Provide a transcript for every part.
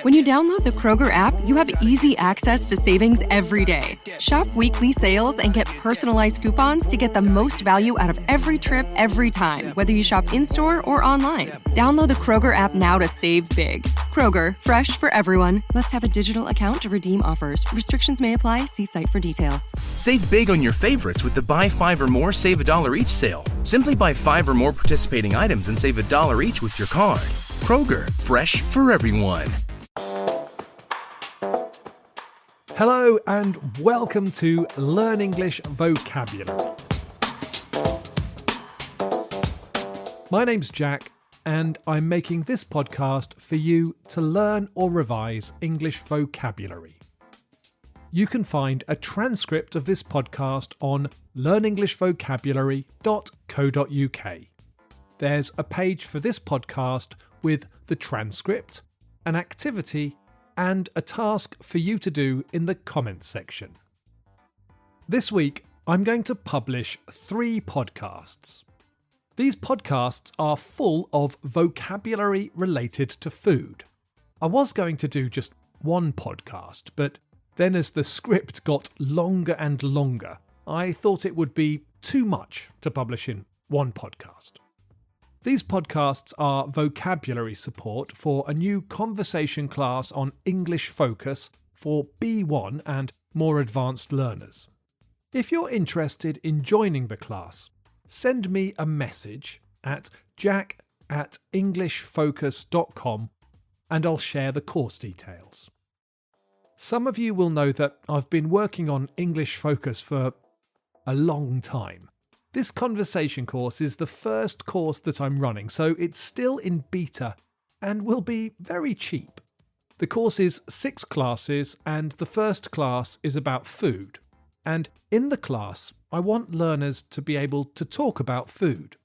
When you download the Kroger app, you have easy access to savings every day. Shop weekly sales and get personalized coupons to get the most value out of every trip, every time, whether you shop in-store or online. Download the Kroger app now to save big. Kroger, fresh for everyone. Must have a digital account to redeem offers. Restrictions may apply. See site for details. Save big on your favorites with the Buy 5 or More Save $1 each sale. Simply buy 5 or more participating items and save $1 each with your card. Kroger, fresh for everyone. Hello and welcome to Learn English Vocabulary. My name's Jack and I'm making this podcast for you to learn or revise English vocabulary. You can find a transcript of this podcast on learnenglishvocabulary.co.uk. There's a page for this podcast with the transcript, an activity, and a task for you to do in the comments section. This week, I'm going to publish 3 podcasts. These podcasts are full of vocabulary related to food. I was going to do just one podcast, but then as the script got longer and longer, I thought it would be too much to publish in one podcast. These podcasts are vocabulary support for a new conversation class on English Focus for B1 and more advanced learners. If you're interested in joining the class, send me a message at jack@englishfocus.com and I'll share the course details. Some of you will know that I've been working on English Focus for a long time. This conversation course is the first course that I'm running, so it's still in beta and will be very cheap. The course is 6 classes and the first class is about food. And in the class, I want learners to be able to talk about food.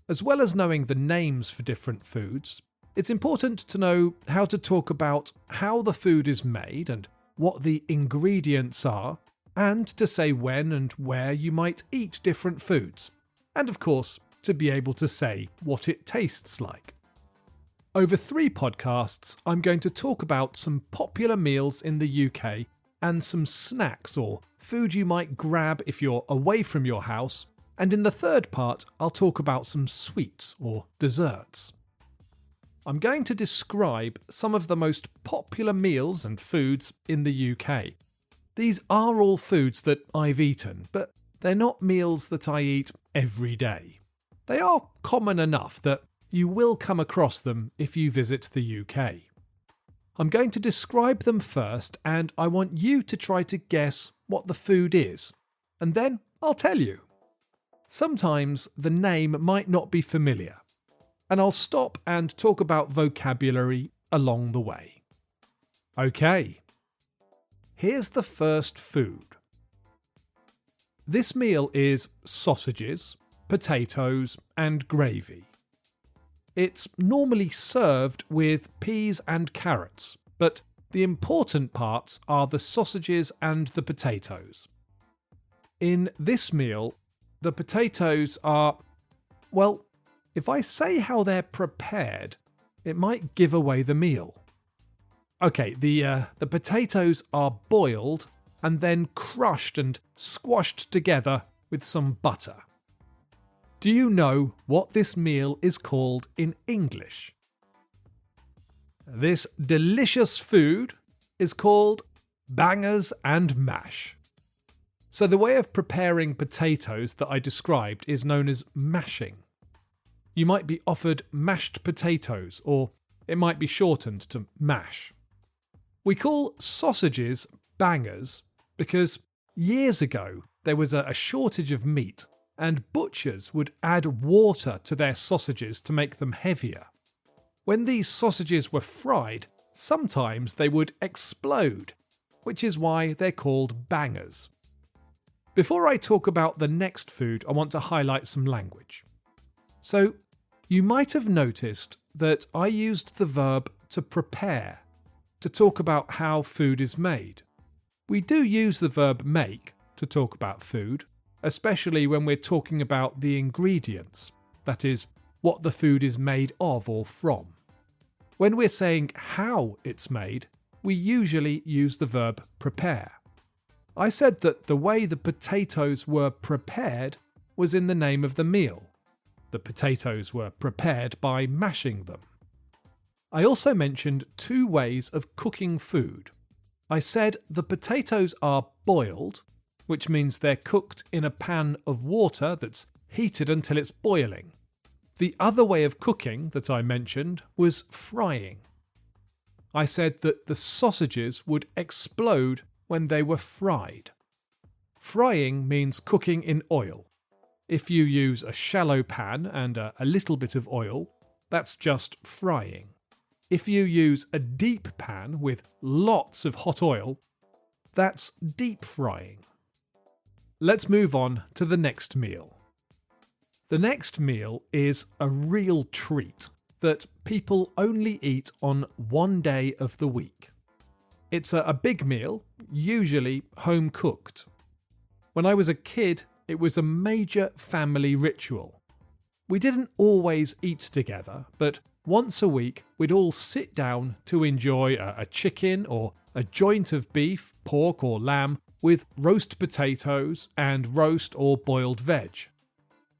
As well as knowing the names for different foods, it's important to know how to talk about how the food is made and what the ingredients are, and to say when and where you might eat different foods, and of course, to be able to say what it tastes like. Over 3 podcasts, I'm going to talk about some popular meals in the UK and some snacks or food you might grab if you're away from your house, and in the third part, I'll talk about some sweets or desserts. I'm going to describe some of the most popular meals and foods in the UK. These are all foods that I've eaten, but they're not meals that I eat every day. They are common enough that you will come across them if you visit the UK. I'm going to describe them first, and I want you to try to guess what the food is, and then I'll tell you. Sometimes the name might not be familiar, and I'll stop and talk about vocabulary along the way. Okay. Here's the first food. This meal is sausages, potatoes, and gravy. It's normally served with peas and carrots, but the important parts are the sausages and the potatoes. In this meal, the potatoes are, well, if I say how they're prepared, it might give away the meal. Okay, the potatoes are boiled and then crushed and squashed together with some butter. Do you know what this meal is called in English? This delicious food is called bangers and mash. So the way of preparing potatoes that I described is known as mashing. You might be offered mashed potatoes, or it might be shortened to mash. We call sausages bangers because years ago there was a shortage of meat and butchers would add water to their sausages to make them heavier. When these sausages were fried, sometimes they would explode, which is why they're called bangers. Before I talk about the next food, I want to highlight some language. So, you might have noticed that I used the verb to prepare to talk about how food is made. We do use the verb make to talk about food, especially when we're talking about the ingredients, that is, what the food is made of or from. When we're saying how it's made, we usually use the verb prepare. I said that the way the potatoes were prepared was in the name of the meal. The potatoes were prepared by mashing them. I also mentioned 2 ways of cooking food. I said the potatoes are boiled, which means they're cooked in a pan of water that's heated until it's boiling. The other way of cooking that I mentioned was frying. I said that the sausages would explode when they were fried. Frying means cooking in oil. If you use a shallow pan and a little bit of oil, that's just frying. If you use a deep pan with lots of hot oil, that's deep frying. Let's move on to the next meal. The next meal is a real treat that people only eat on one day of the week. It's a big meal, usually home cooked. When I was a kid, it was a major family ritual. We didn't always eat together, but once a week we'd all sit down to enjoy a chicken or a joint of beef, pork or lamb with roast potatoes and roast or boiled veg.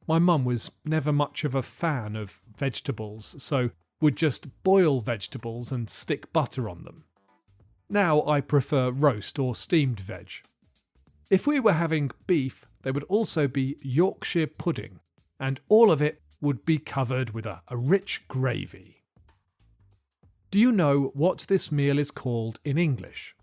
My mum was never much of a fan of vegetables, so would just boil vegetables and stick butter on them. Now I prefer roast or steamed veg. If we were having beef, there would also be Yorkshire pudding, and all of it would be covered with a rich gravy. Do you know what this meal is called in English?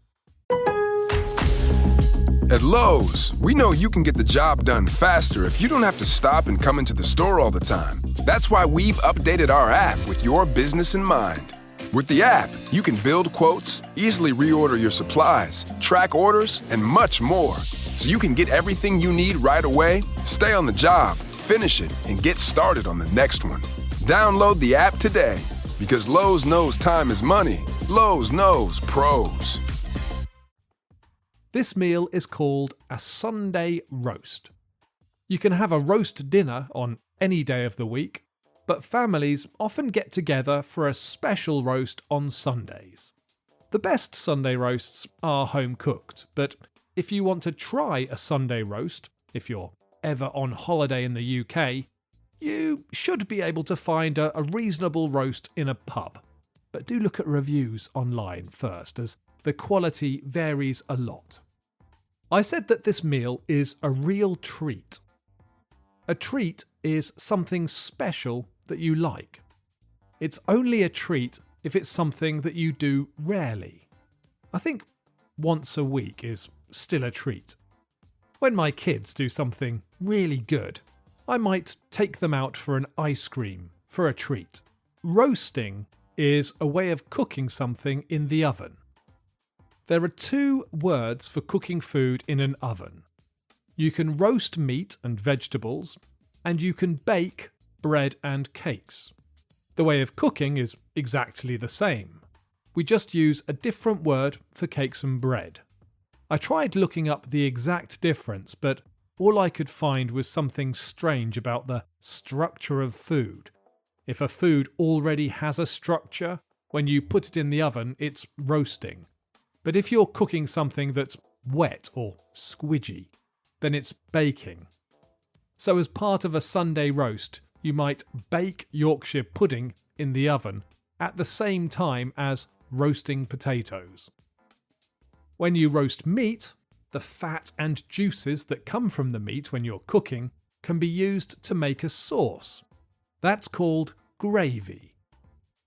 At Lowe's, we know you can get the job done faster if you don't have to stop and come into the store all the time. That's why we've updated our app with your business in mind. With the app, you can build quotes, easily reorder your supplies, track orders, and much more. So you can get everything you need right away, stay on the job, finish it, and get started on the next one. Download the app today, because Lowe's knows time is money. Lowe's knows pros. This meal is called a Sunday roast. You can have a roast dinner on any day of the week, but families often get together for a special roast on Sundays. The best Sunday roasts are home cooked, but if you want to try a Sunday roast, if you're ever on holiday in the UK, you should be able to find a reasonable roast in a pub. But do look at reviews online first, as the quality varies a lot. I said that this meal is a real treat. A treat is something special that you like. It's only a treat if it's something that you do rarely. I think once a week is still a treat. When my kids do something really good, I might take them out for an ice cream for a treat. Roasting is a way of cooking something in the oven. There are 2 words for cooking food in an oven. You can roast meat and vegetables, and you can bake bread and cakes. The way of cooking is exactly the same. We just use a different word for cakes and bread. I tried looking up the exact difference, but all I could find was something strange about the structure of food. If a food already has a structure, when you put it in the oven, it's roasting. But if you're cooking something that's wet or squidgy, then it's baking. So as part of a Sunday roast, you might bake Yorkshire pudding in the oven at the same time as roasting potatoes. When you roast meat, the fat and juices that come from the meat when you're cooking can be used to make a sauce. That's called gravy.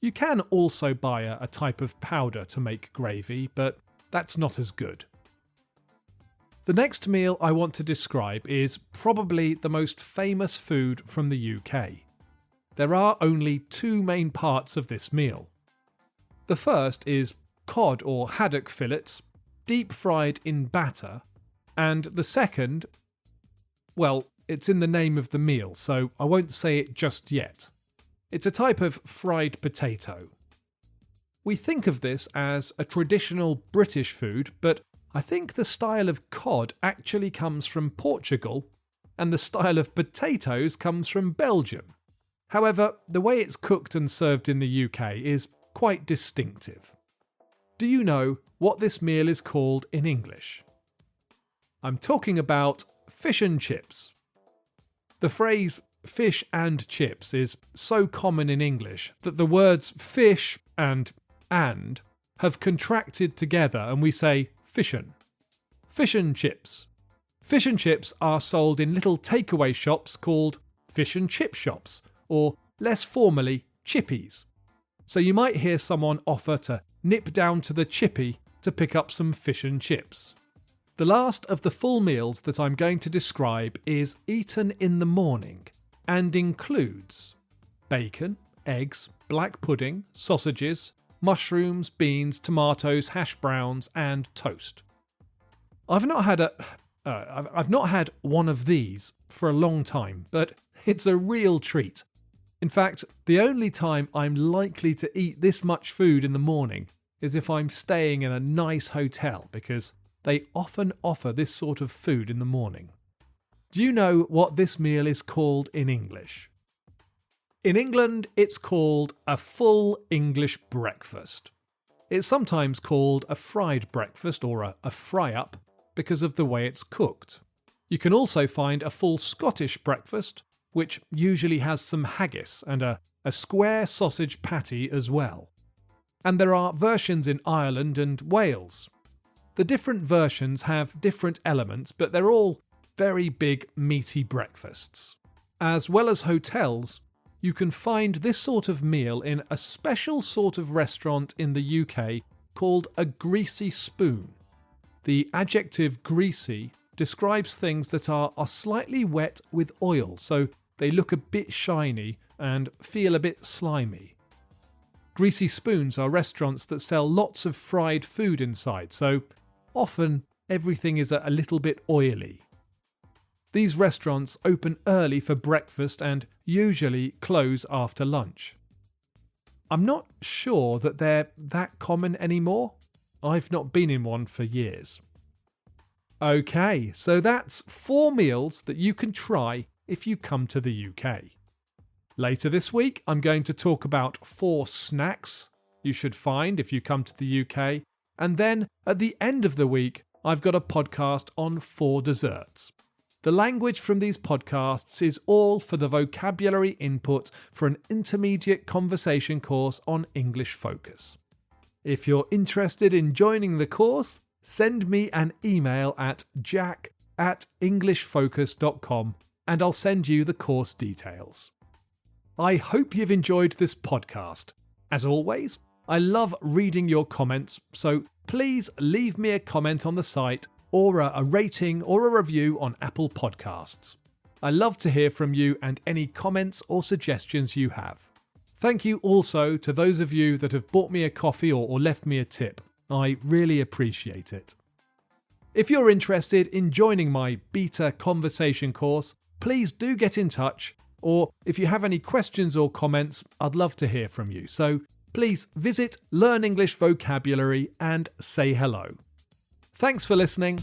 You can also buy a type of powder to make gravy, but that's not as good. The next meal I want to describe is probably the most famous food from the UK. There are only 2 main parts of this meal. The first is cod or haddock fillets, deep fried in batter, and the second, well, it's in the name of the meal, so I won't say it just yet. It's a type of fried potato. We think of this as a traditional British food, but I think the style of cod actually comes from Portugal, and the style of potatoes comes from Belgium. However, the way it's cooked and served in the UK is quite distinctive. Do you know what this meal is called in English? I'm talking about fish and chips. The phrase fish and chips is so common in English that the words fish and have contracted together and we say fishin'. Fish and chips. Fish and chips are sold in little takeaway shops called fish and chip shops, or less formally, chippies. So you might hear someone offer to nip down to the chippy to pick up some fish and chips. The last of the full meals that I'm going to describe is eaten in the morning and includes bacon, eggs, black pudding, sausages, mushrooms, beans, tomatoes, hash browns, and toast. I've not had one of these for a long time, but it's a real treat. In fact, the only time I'm likely to eat this much food in the morning is if I'm staying in a nice hotel, because they often offer this sort of food in the morning. Do you know what this meal is called in English? In England, it's called a full English breakfast. It's sometimes called a fried breakfast or a fry-up because of the way it's cooked. You can also find a full Scottish breakfast, which usually has some haggis and a square sausage patty as well. And there are versions in Ireland and Wales. The different versions have different elements, but they're all very big, meaty breakfasts. As well as hotels, you can find this sort of meal in a special sort of restaurant in the UK called a greasy spoon. The adjective greasy describes things that are slightly wet with oil, so they look a bit shiny and feel a bit slimy. Greasy spoons are restaurants that sell lots of fried food inside, so often everything is a little bit oily. These restaurants open early for breakfast and usually close after lunch. I'm not sure that they're that common anymore. I've not been in one for years. Okay, so that's 4 meals that you can try if you come to the UK. Later this week, I'm going to talk about 4 snacks you should find if you come to the UK. And then at the end of the week, I've got a podcast on 4 desserts. The language from these podcasts is all for the vocabulary input for an intermediate conversation course on English Focus. If you're interested in joining the course, send me an email at jack@englishfocus.com and I'll send you the course details. I hope you've enjoyed this podcast. As always, I love reading your comments, so please leave me a comment on the site or a rating or a review on Apple Podcasts. I love to hear from you and any comments or suggestions you have. Thank you also to those of you that have bought me a coffee or left me a tip. I really appreciate it. If you're interested in joining my beta conversation course, please do get in touch, or if you have any questions or comments, I'd love to hear from you. So please visit Learn English Vocabulary and say hello. Thanks for listening.